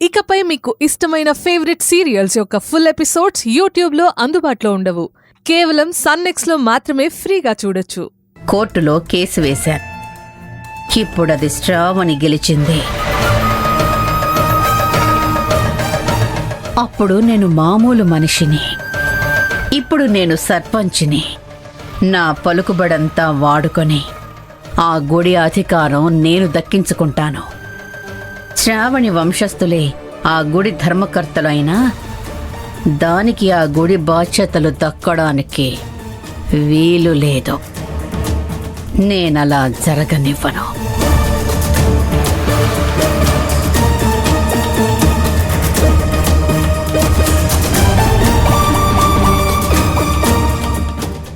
ఇకపై మీకు ఇష్టమైన ఫేవరెట్ సీరియల్స్ యొక్క ఫుల్ ఎపిసోడ్స్ యూట్యూబ్లో అందుబాటులో ఉండవు. కేవలం సన్నెక్స్లో మాత్రమే ఫ్రీగా చూడొచ్చు. కోర్టులో కేసు వేశాను. ఇప్పుడది శ్రావణి గెలిచింది. అప్పుడు నేను మామూలు మనిషిని, ఇప్పుడు నేను సర్పంచిని. నా పలుకుబడంతా వాడుకొని ఆ గుడి అధికారం నేను దక్కించుకుంటాను. శ్రావణి వంశస్థులే ఆ గుడి ధర్మకర్తలైనా దానికి ఆ గుడి బాధ్యతలు దక్కడానికి వీలు లేదు. నేనలా జరగనివ్వను.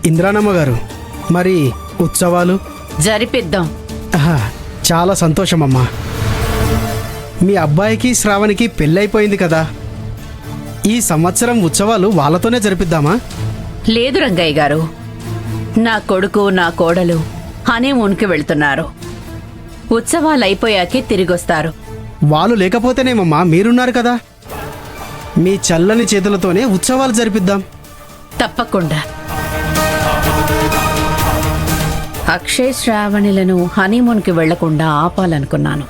ఇంద్రానమ్మ గారు, మరి ఉత్సవాలు జరిపిద్దాం. చాలా సంతోషమమ్మా. మీ అబ్బాయికి శ్రావణికి పెళ్ళైపోయింది కదా, ఈ సంవత్సరం ఉత్సవాలు వాళ్ళతోనే జరిపిద్దామా? లేదు రంగయ్య గారు, నా కొడుకు నా కోడలు హనీమూన్కి వెళ్తున్నారు. ఉత్సవాలైపోయాకే తిరిగొస్తారు. వాళ్ళు లేకపోతేనేమమ్మా, మీరున్నారు కదా, మీ చల్లని చేతులతోనే ఉత్సవాలు జరిపిద్దాం. తప్పకుండా. అక్షయ్ శ్రావణిలను హనీమూన్కి వెళ్లకుండా ఆపాలనుకున్నాను.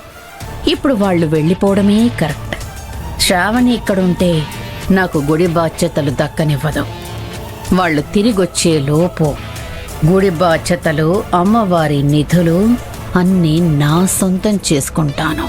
ఇప్పుడు వాళ్ళు వెళ్ళిపోవడమే కరెక్ట్. శ్రావణి ఇక్కడుంటే నాకు గుడి బాధ్యతలు దక్కనివ్వదు. వాళ్ళు తిరిగొచ్చే లోపు గుడి బాధ్యతలు, అమ్మవారి నిధులు అన్నీ నా సొంతం చేసుకుంటాను.